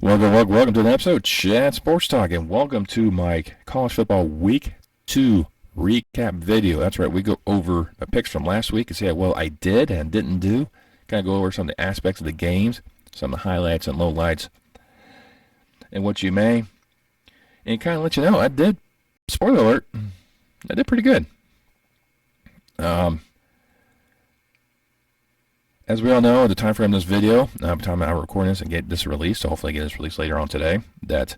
Welcome to the episode of Chat Sports Talk, and welcome to my college football week 2 recap video. That's right, we go over my picks from last week and see how well I did and didn't do. Kind of go over some of the aspects of the games, some of the highlights and lowlights, and what you may. And kind of let you know, I did, spoiler alert, I did pretty good. As we all know, the time frame of this video, by the time I'm recording this and get this released, so hopefully I get this released later on today, that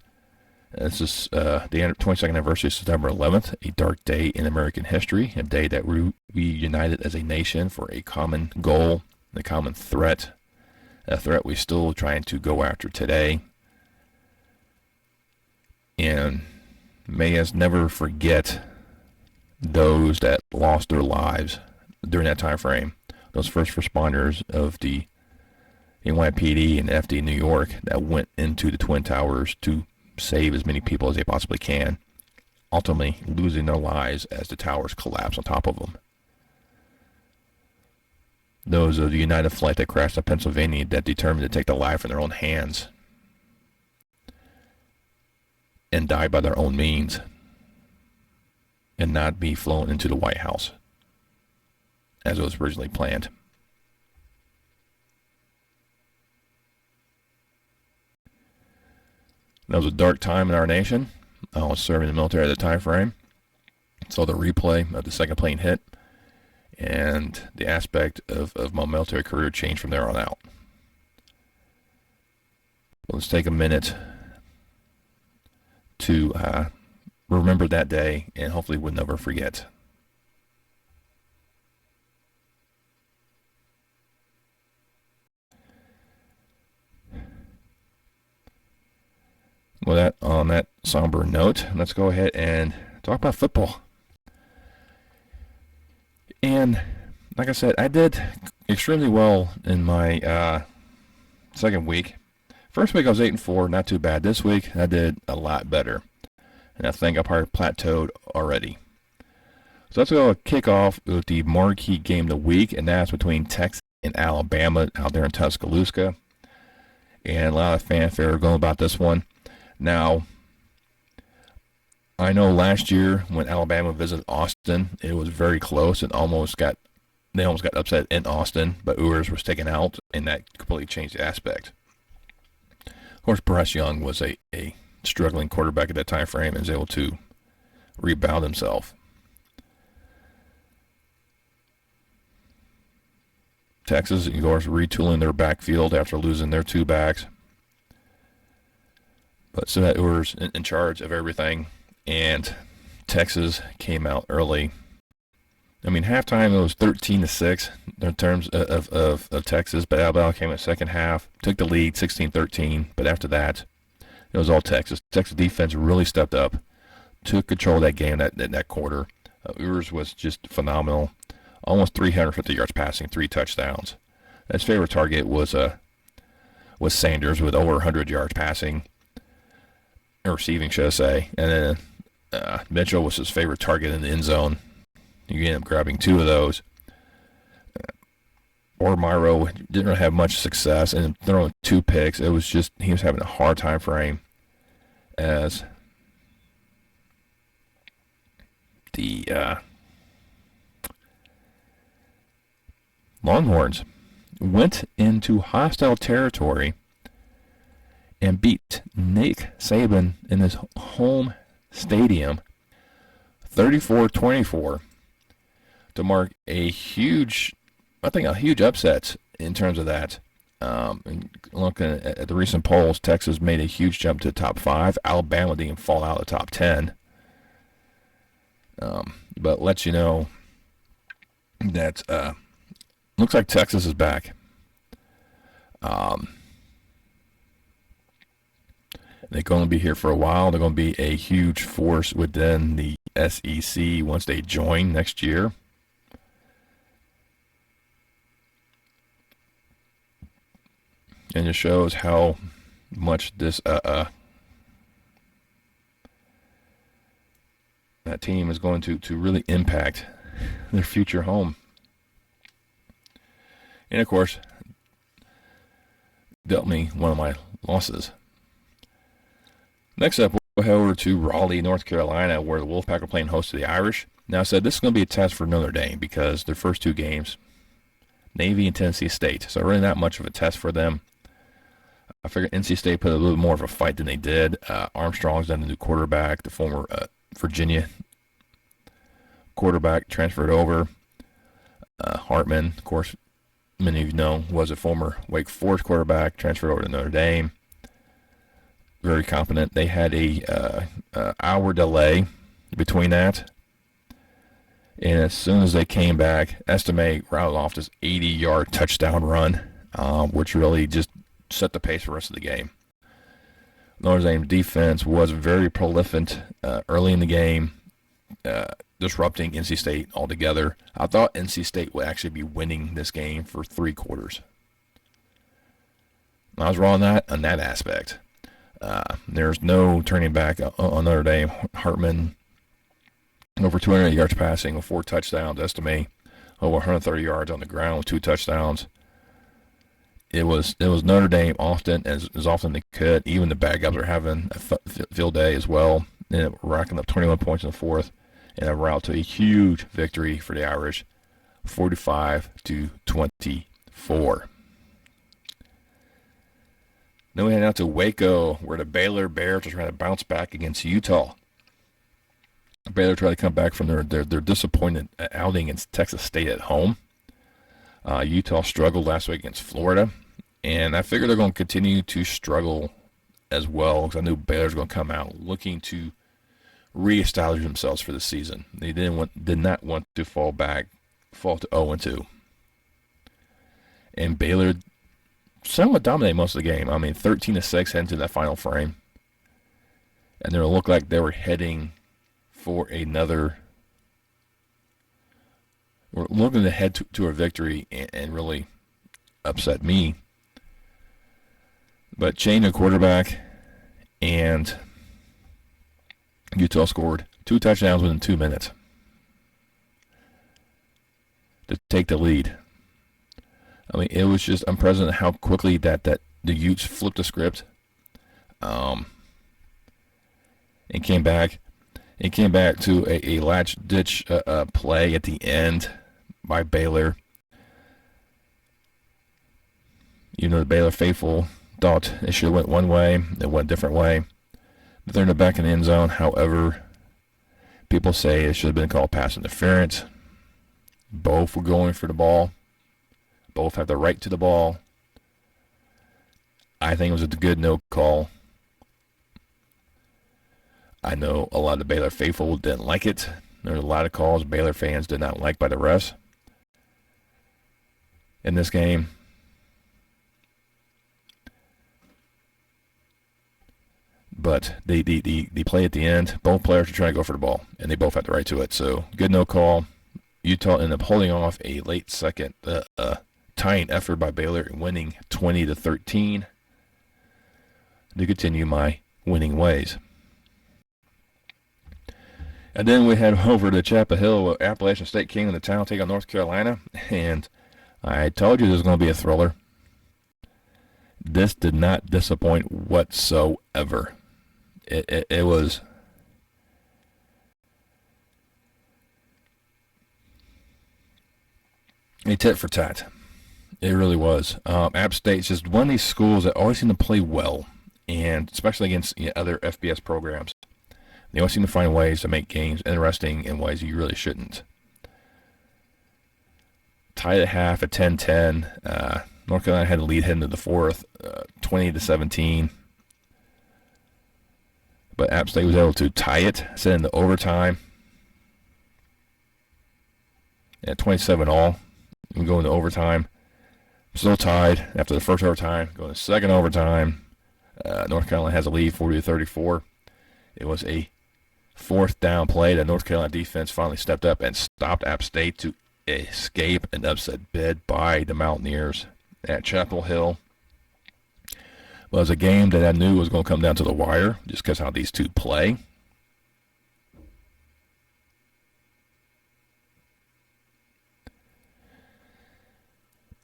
this is the 22nd anniversary of September 11th, a dark day in American history, a day that we united as a nation for a common goal, a common threat, a threat we're still trying to go after today. And may us never forget those that lost their lives during that time frame. Those first responders of the NYPD and FD New York that went into the Twin Towers to save as many people as they possibly can, ultimately losing their lives as the towers collapsed on top of them. Those of the United flight that crashed in Pennsylvania that determined to take the life in their own hands and die by their own means and not be flown into the White House as it was originally planned. That was a dark time in our nation. I was serving in the military at the time frame. Saw the replay of the second plane hit, and the aspect of my military career changed from there on out. Well, let's take a minute to remember that day, and hopefully we'll never forget. Well, on that somber note, let's go ahead and talk about football. And like I said, I did extremely well in my second week. First week I was 8-4, not too bad. This week I did a lot better, and I think I probably plateaued already. So let's go kick off with the marquee game of the week, and that's between Texas and Alabama out there in Tuscaloosa. And a lot of fanfare going about this one. Now, I know last year when Alabama visited Austin, it was very close and they almost got upset in Austin, but Ewers was taken out, and that completely changed the aspect. Of course, Bryce Young was a struggling quarterback at that time frame and was able to rebound himself. Texas, of course, retooling their backfield after losing their two backs. But so that Ewers in charge of everything, and Texas came out early. I mean, halftime it was 13-6 in terms of Texas, but Alabama came in the second half, took the lead 16-13. But after that, it was all Texas. Texas defense really stepped up, took control of that game that quarter. Ewers was just phenomenal, almost 350 yards passing, 3 touchdowns. His favorite target was Sanders with over 100 yards passing. Receiving, should I say, and then Mitchell was his favorite target in the end zone. You ended up grabbing 2 of those. Ormiro didn't really have much success and throwing 2 picks. It was just he was having a hard time frame as the Longhorns went into hostile territory and beat Nick Saban in his home stadium 34-24 to mark a huge upset in terms of that. And looking at the recent polls, Texas made a huge jump to the top 5. Alabama didn't even fall out of the top 10. But let you know that looks like Texas is back. They're going to be here for a while. They're going to be a huge force within the SEC once they join next year. And it shows how much this that team is going to really impact their future home. And of course, dealt me one of my losses. Next up, we'll head over to Raleigh, North Carolina, where the Wolfpack are playing host to the Irish. Now, I said this is going to be a test for Notre Dame because their first two games, Navy and Tennessee State, so really not much of a test for them. I figured NC State put a little more of a fight than they did. Armstrong's done the new quarterback, the former Virginia quarterback, transferred over. Hartman, of course, many of you know, was a former Wake Forest quarterback, transferred over to Notre Dame. Very competent. They had a hour delay between that. And as soon as they came back, Estime routed off this 80-yard touchdown run, which really just set the pace for the rest of the game. Notre Dame defense was very prolific early in the game, disrupting NC State altogether. I thought NC State would actually be winning this game for 3 quarters. I was wrong on that aspect. There's no turning back on Notre Dame. Hartman, over 200 yards passing with 4 touchdowns. Estime, over 130 yards on the ground with 2 touchdowns. It was Notre Dame often as often they could. Even the bad guys were having a field day as well. And racking up 21 points in the fourth, and a route to a huge victory for the Irish, 45-24. Then we head out to Waco, where the Baylor Bears are trying to bounce back against Utah. Baylor tried to come back from their disappointed outing against Texas State at home. Utah struggled last week against Florida, and I figure they're going to continue to struggle as well, because I knew Baylor's going to come out looking to reestablish themselves for the season. They did not want to fall to 0-2. And Baylor somewhat dominated most of the game. I mean, 13-6 into that final frame. And it looked like they were heading for another. We're looking to head to a victory and really upset me. But change the quarterback, and Utah scored 2 touchdowns within 2 minutes to take the lead. I mean, it was just unprecedented how quickly that the Utes flipped the script, and came back. It came back to a latch ditch play at the end by Baylor. You know, the Baylor faithful thought it should have went one way. It went a different way. But they're in the back of the end zone. However, people say it should have been called pass interference. Both were going for the ball. Both have the right to the ball. I think it was a good no call. I know a lot of the Baylor faithful didn't like it. There were a lot of calls Baylor fans did not like by the refs in this game. But the play at the end, both players are trying to go for the ball, and they both had the right to it. So, good no call. Utah ended up holding off a late second tying effort by Baylor and winning 20-13 to continue my winning ways. And then we head over to Chapel Hill, Appalachian State King of the town, take on North Carolina. And I told you this was going to be a thriller. This did not disappoint whatsoever. It was a tit for tat. It really was. App State's just one of these schools that always seem to play well, and especially against other FBS programs. They always seem to find ways to make games interesting in ways you really shouldn't. Tied at half at 10-10. North Carolina had the lead heading to the fourth, 20-17. But App State was able to tie it, send into overtime at 27-all. And go into overtime. Still tied after the first overtime. Going to second overtime. North Carolina has a lead, 40-34. It was a fourth down play that North Carolina defense finally stepped up and stopped App State to escape an upset bid by the Mountaineers at Chapel Hill. Well, it was a game that I knew was going to come down to the wire just because how these two play.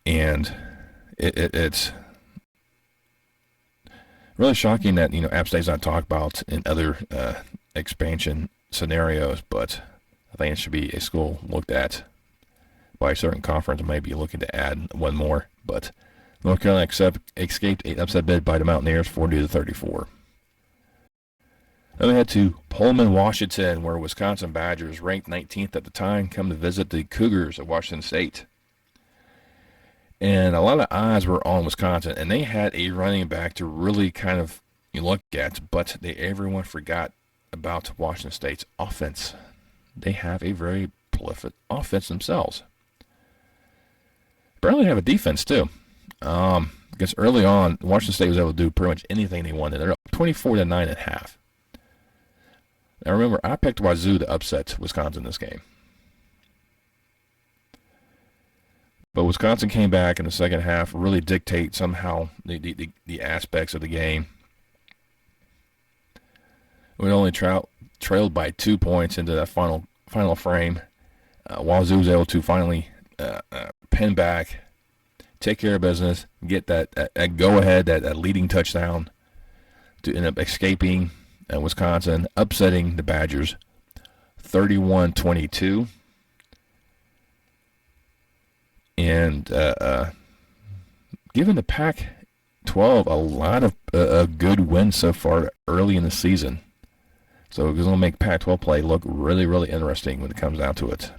And it's Really shocking that, App State's not talked about in other expansion scenarios, but I think it should be a school looked at by a certain conference and maybe looking to add one more. But North Carolina escaped an upset bid by the Mountaineers 40-34. Then we head to Pullman, Washington, where Wisconsin Badgers, ranked 19th at the time, come to visit the Cougars of Washington State. And a lot of eyes were on Wisconsin, and they had a running back to really kind of look at, but everyone forgot about Washington State's offense. They have a very prolific offense themselves. Barely have a defense, too. Because early on, Washington State was able to do pretty much anything they wanted. They're up 24-9 at half. Now remember, I picked Wazoo to upset Wisconsin this game. But Wisconsin came back in the second half, really dictate somehow the aspects of the game. We only trailed by 2 points into that final frame. Wazoo was able to finally pin back, take care of business, get that go-ahead, that leading touchdown to end up escaping Wisconsin, upsetting the Badgers 31-22. And giving the Pac-12 a lot of good wins so far early in the season. So it's going to make Pac-12 play look really, really interesting when it comes down to it.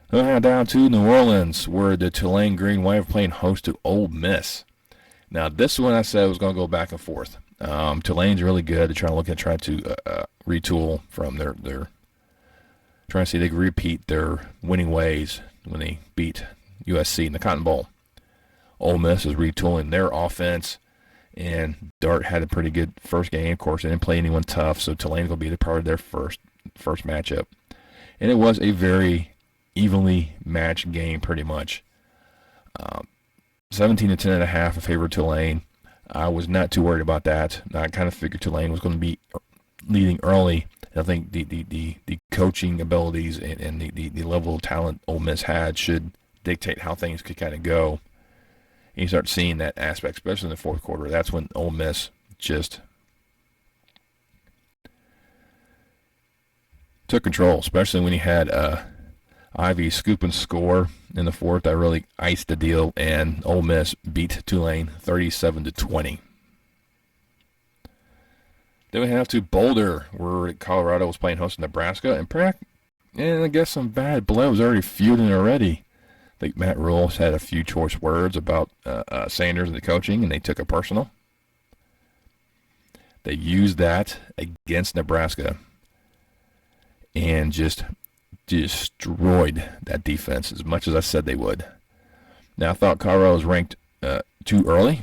Then down to New Orleans, where the Tulane Green Wave are playing host to Ole Miss. Now, this one I said was going to go back and forth. Tulane's really good. They're trying to retool from their trying to see if they can repeat their winning ways when they beat USC in the Cotton Bowl. Ole Miss is retooling their offense, and Dart had a pretty good first game. Of course, they didn't play anyone tough, so Tulane's going to be the part of their first matchup. And it was a very evenly matched game, pretty much. 17-10.5 in favor of Tulane. I was not too worried about that. I kind of figured Tulane was going to be leading early. I think the coaching abilities and the level of talent Ole Miss had should dictate how things could kind of go. And you start seeing that aspect, especially in the fourth quarter. That's when Ole Miss just took control, especially when you had Ivy scoop and score in the fourth. That really iced the deal, and Ole Miss beat Tulane 37-20. Then we have to Boulder, where Colorado was playing host to Nebraska, and I guess some bad blood was already feuding already. I think Matt Rule had a few choice words about Sanders and the coaching, and they took it personal. They used that against Nebraska and just destroyed that defense as much as I said they would. Now, I thought Colorado was ranked too early,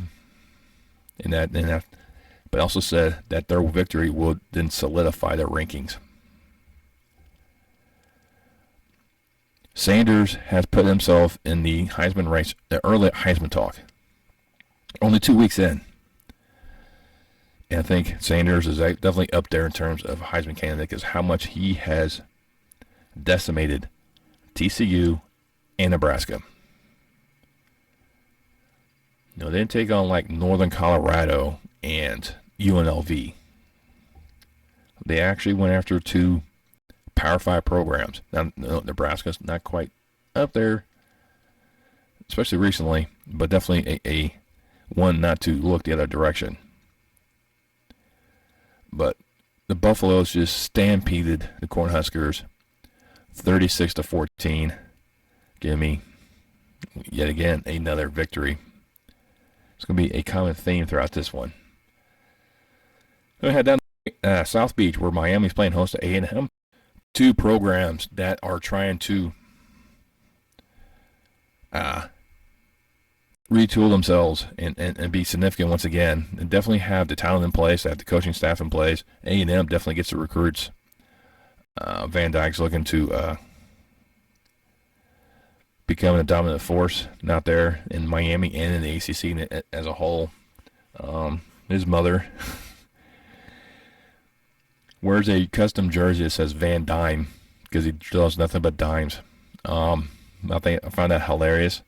but also said that their victory would then solidify their rankings. Sanders has put himself in the Heisman race, the early Heisman talk, only 2 weeks in. And I think Sanders is definitely up there in terms of Heisman candidate because how much he has decimated TCU and Nebraska. They didn't take on like Northern Colorado and UNLV. They actually went after two Power 5 programs. Now, Nebraska's not quite up there, especially recently, but definitely a one not to look the other direction. But the Buffaloes just stampeded the Cornhuskers 36-14. Give me, yet again, another victory. It's going to be a common theme throughout this one. Then we head down to South Beach, where Miami's playing host to A&M. Two programs that are trying to retool themselves and be significant once again. And definitely have the talent in place, have the coaching staff in place. A&M definitely gets the recruits. Van Dyke's looking to become a dominant force out there in Miami and in the ACC as a whole. His mother wears a custom jersey that says Van Dime because he draws nothing but dimes. I found that hilarious.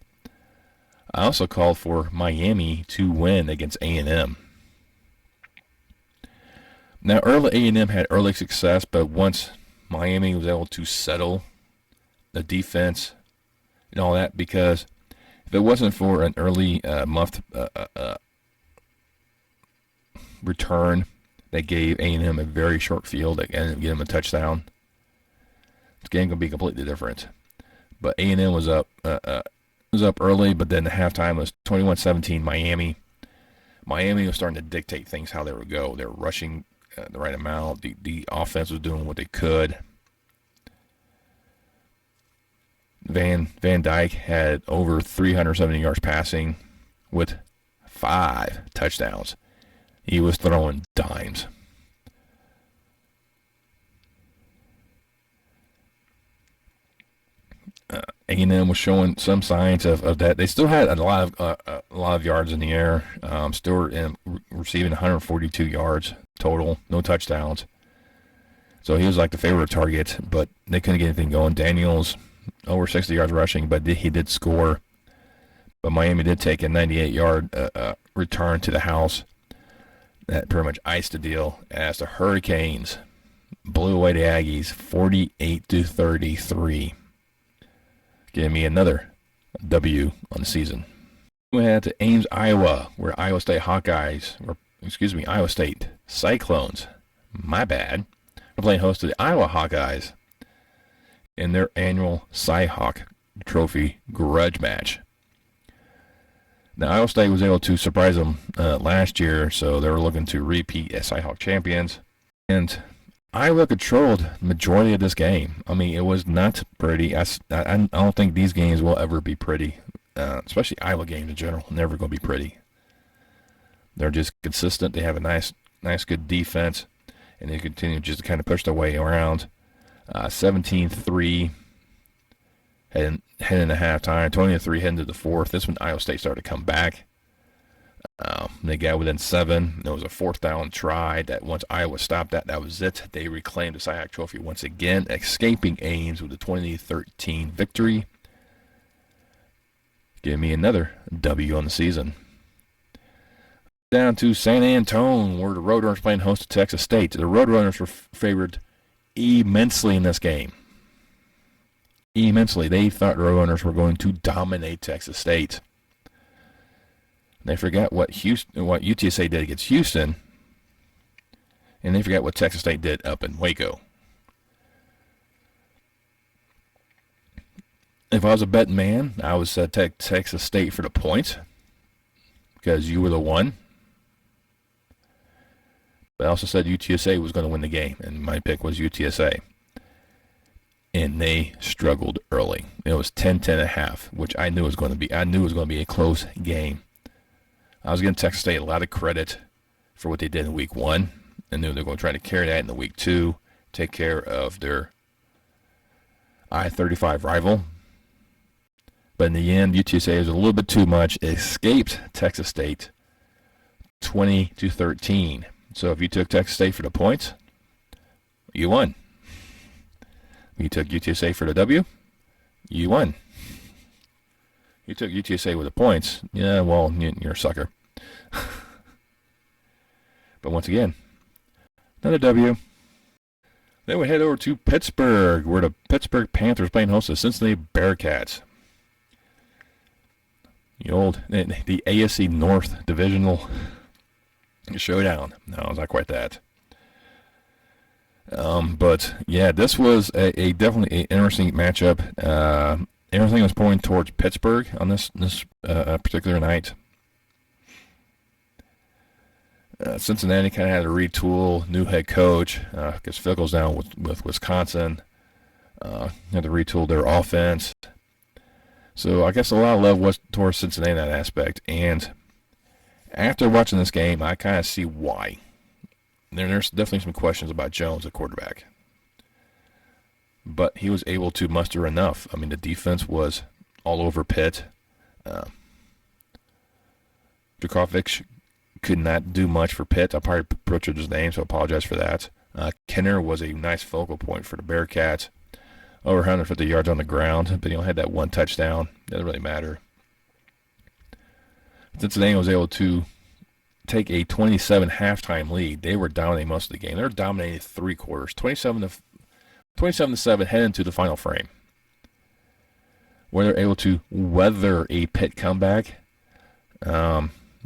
I also called for Miami to win against A&M. Now, early A&M had early success, but once Miami was able to settle the defense and all that, because if it wasn't for an early muffed return that gave A&M a very short field that ended up getting them a touchdown, this game could be completely different. But A&M was up early, but then the halftime was 21-17 Miami. Miami was starting to dictate things how they would go. They were rushing the right amount. The offense was doing what they could. Van Dyke had over 370 yards passing with 5 touchdowns. He was throwing dimes. A&M was showing some signs of that. They still had a lot of yards in the air. Still receiving 142 yards total, no touchdowns. So he was like the favorite target, but they couldn't get anything going. Daniels over 60 yards rushing, but he did score. But Miami did take a 98-yard return to the house. That pretty much iced the deal as the Hurricanes blew away the Aggies 48-33. Give me another W on the season. We head to Ames, Iowa, where Iowa State Cyclones, my bad, are playing host to the Iowa Hawkeyes in their annual Cy-Hawk Trophy grudge match. Now, Iowa State was able to surprise them last year, so they were looking to repeat as Cy-Hawk champions. And Iowa controlled the majority of this game. I mean, it was not pretty. I don't think these games will ever be pretty, especially Iowa games in general. Never going to be pretty. They're just consistent. They have a nice, good defense, and they continue just to kind of push their way around. 17-3 heading into halftime. 20-3 heading to the fourth. This when Iowa State started to come back. They got within 7. There was a 4th down try that once Iowa stopped that was it. They reclaimed the Cy-Hawk Trophy once again, escaping Ames with a 20-13 victory. Give me another W on the season. Down to San Antone, where the Roadrunners playing host to Texas State. The Roadrunners were favored immensely in this game. Immensely. They thought the Roadrunners were going to dominate Texas State. They forgot what UTSA did against Houston, and they forgot what Texas State did up in Waco. If I was a betting man, I would say Texas State for the points because you were the one. But I also said UTSA was going to win the game, and my pick was UTSA. And they struggled early. It was 10-10.5, which I knew was going to be. I knew it was going to be a close game. I was giving Texas State a lot of credit for what they did in week 1. I knew they were going to try to carry that in the week 2, take care of their I-35 rival. But in the end, UTSA was a little bit too much. It escaped Texas State 20-13. So if you took Texas State for the points, you won. If you took UTSA for the W, you won. You took UTSA with the points. Yeah, well, you're a sucker. But once again, another W. Then we head over to Pittsburgh, where the Pittsburgh Panthers playing host to the Cincinnati Bearcats. The AFC North Divisional showdown. No, it's not quite that. But yeah, this was a definitely an interesting matchup. Everything was pointing towards Pittsburgh on this particular night. Cincinnati kind of had to retool, new head coach, because Fickle's down with Wisconsin. Had to retool their offense. So I guess a lot of love was towards Cincinnati in that aspect. And after watching this game, I kind of see why. There's definitely some questions about Jones, the quarterback. But he was able to muster enough. I mean, the defense was all over Pitt. Djokovic could not do much for Pitt. I probably butchered his name, so I apologize for that. Kenner was a nice focal point for the Bearcats. Over 150 yards on the ground, but he only had that one touchdown. Doesn't really matter. Cincinnati was able to take a 27 halftime lead. They were dominating most of the game. They were dominating 3 quarters, 27-7 heading into the final frame, where they're able to weather a Pitt comeback.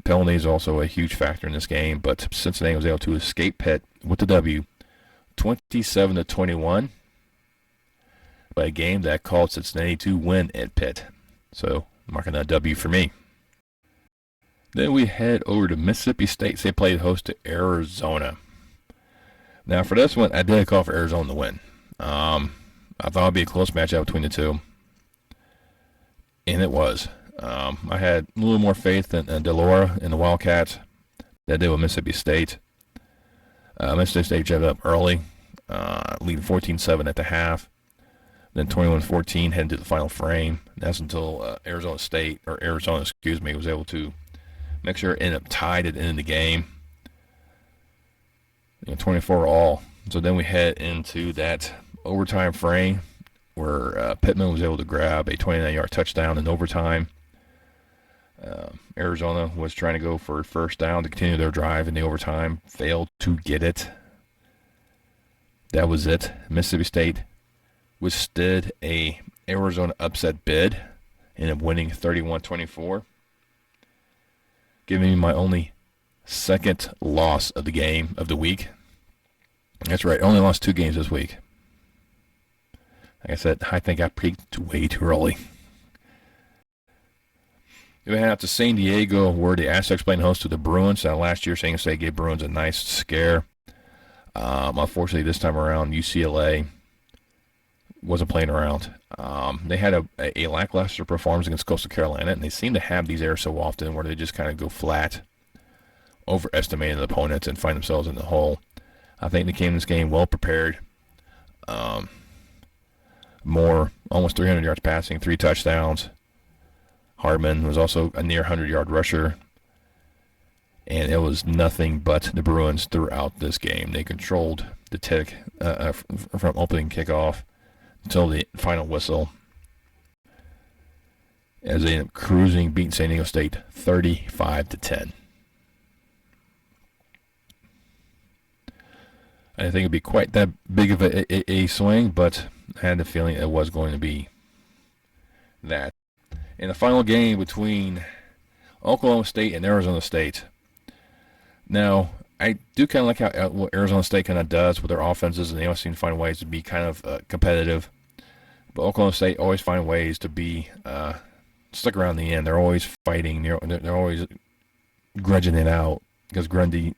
Penalties also a huge factor in this game, but Cincinnati was able to escape Pitt with the W, 27-21, by a game that called Cincinnati to win at Pitt. So marking that W for me. Then we head over to Mississippi State. They played host to Arizona. Now for this one, I did call for Arizona to win. I thought it would be a close matchup between the two, and it was. I had a little more faith in Delora and the Wildcats than I did with Mississippi State. Mississippi State jumped up early, leading 14-7 at the half. Then 21-14 heading to the final frame. That's until Arizona, was able to make sure it ended up tied at the end of the game. 24-all. So then we head into that overtime frame where Pittman was able to grab a 29-yard touchdown in overtime. Arizona was trying to go for first down to continue their drive in the overtime. Failed to get it. That was it. Mississippi State withstood a Arizona upset bid, ended up winning 31-24. Giving me my only second loss of the game of the week. That's right, only lost 2 games this week. Like I said, I think I peaked way too early. We head out to San Diego, where the Aztecs playing host to the Bruins. Last year, San Jose gave Bruins a nice scare. Unfortunately, this time around, UCLA wasn't playing around. They had a lackluster performance against Coastal Carolina, and they seem to have these errors so often where they just kind of go flat, overestimating the opponents, and find themselves in the hole. I think they came in this game well prepared. Moore, almost 300 yards passing, 3 touchdowns. Hardman was also a near 100-yard rusher. And it was nothing but the Bruins throughout this game. They controlled the tick from opening kickoff until the final whistle, as they ended up cruising, beating San Diego State 35-10. I didn't think it'd be quite that big of a swing, but I had the feeling it was going to be that. In the final game between Oklahoma State and Arizona State. Now, I do kind of like how what Arizona State kind of does with their offenses, and they always seem to find ways to be kind of competitive. But Oklahoma State always find ways to be stuck around the end. They're always fighting. They're always grudging it out because Grundy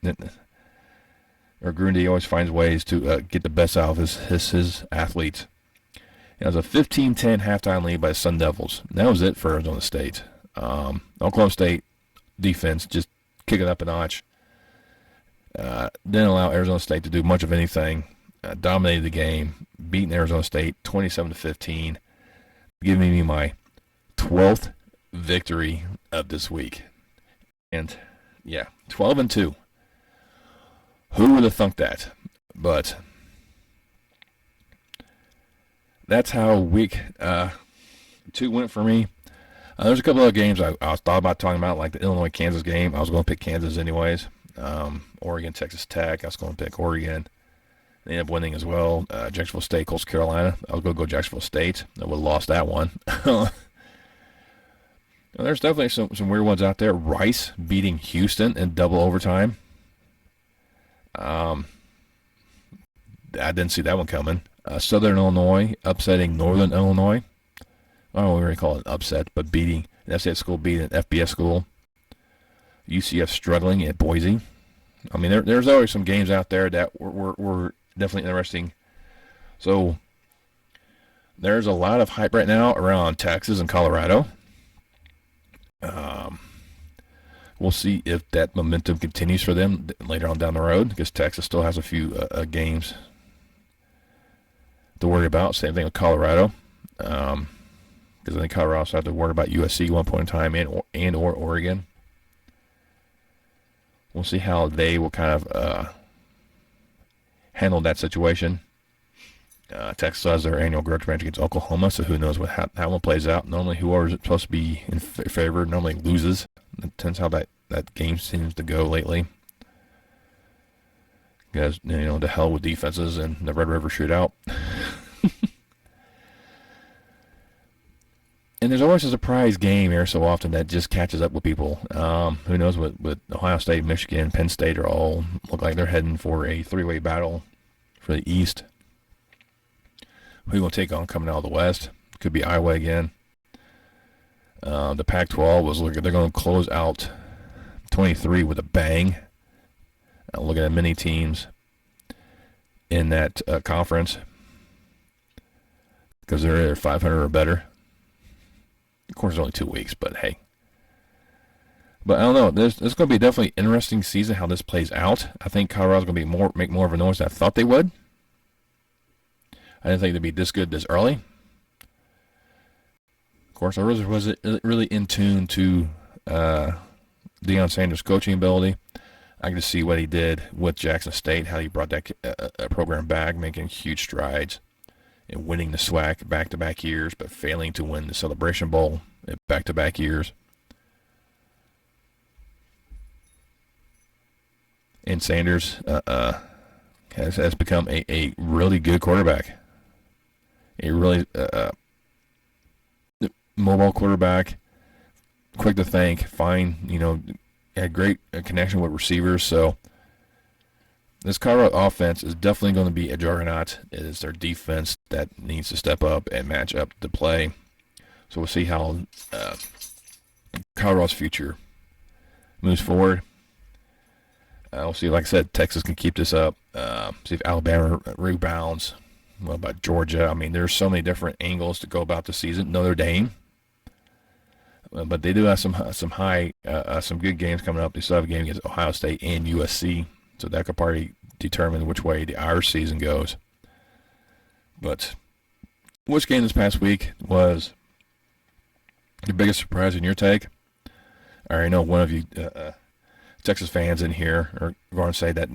always finds ways to get the best out of his athletes. It was a 15-10 halftime lead by the Sun Devils. And that was it for Arizona State. Oklahoma State defense just kick it up a notch. Didn't allow Arizona State to do much of anything. Dominated the game, beating Arizona State 27-15, giving me my 12th victory of this week. And yeah, 12-2. Who would have thunk that? But that's how week 2 went for me. There's a couple other games I thought about talking about, like the Illinois-Kansas game. I was going to pick Kansas anyways. Oregon, Texas Tech. I was going to pick Oregon. They ended up winning as well. Jacksonville State, Coastal Carolina. I was going to go Jacksonville State. I would have lost that one. There's definitely some weird ones out there. Rice beating Houston in double overtime. I didn't see that one coming. Southern Illinois upsetting Northern Illinois. I don't really call it an upset, but beating an FCS school, beating an FBS school. UCF struggling at Boise. I mean, there's always some games out there that were definitely interesting. So there's a lot of hype right now around Texas and Colorado. We'll see if that momentum continues for them later on down the road, because Texas still has a few games to worry about. Same thing with Colorado, because I think Colorado also have to worry about USC at one point in time and or Oregon. We'll see how they will kind of handle that situation. Texas has their annual grudge match against Oklahoma, so who knows how one plays out. Normally, whoever's supposed to be in favor normally loses. It depends how that that game seems to go lately. Because, to hell with defenses and the Red River Shootout. And there's always a surprise game here so often that just catches up with people. Who knows with Ohio State, Michigan, Penn State are all look like they're heading for a three-way battle for the East. Who will take on coming out of the West? Could be Iowa again. The Pac-12 was looking. They're going to close out 23 with a bang. Looking at many teams in that conference because they're 500 or better. Of course, it's only 2 weeks, but hey. But I don't know. This is going to be definitely an interesting season how this plays out. I think Colorado's going to be make more of a noise than I thought they would. I didn't think they'd be this good this early. Of course, I wasn't really in tune to Deion Sanders' coaching ability. I can just see what he did with Jackson State, how he brought that program back, making huge strides in winning the SWAC back-to-back years, but failing to win the Celebration Bowl in back-to-back years. And Sanders has become a really good quarterback, a really mobile quarterback, quick to think, fine, had great connection with receivers. So this Colorado offense is definitely going to be a juggernaut. It is their defense that needs to step up and match up to play. So we'll see how Colorado's future moves forward. We'll see, like I said, Texas can keep this up. See if Alabama rebounds. What about Georgia? I mean, there's so many different angles to go about the season. Notre Dame. But they do have some good games coming up. They still have a game against Ohio State and USC. So that could probably determine which way the Irish season goes. But which game this past week was the biggest surprise in your take? I already know one of you Texas fans in here are going to say that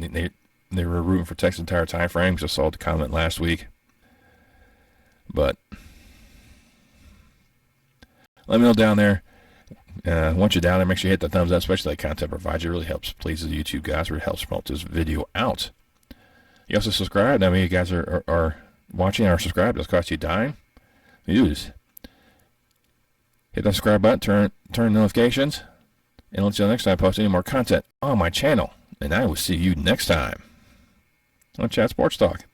they were rooting for Texas the entire time frame. Just saw the comment last week. But let me know down there. Once you're down there, make sure you hit the thumbs up, especially that content provides you. It really helps please the YouTube guys. It really helps promote this video out. You also subscribe. I mean, you guys are watching or subscribed. It doesn't cost you a dime. You just hit the subscribe button, turn notifications, and let you know next time I post any more content on my channel. And I will see you next time on Chat Sports Talk.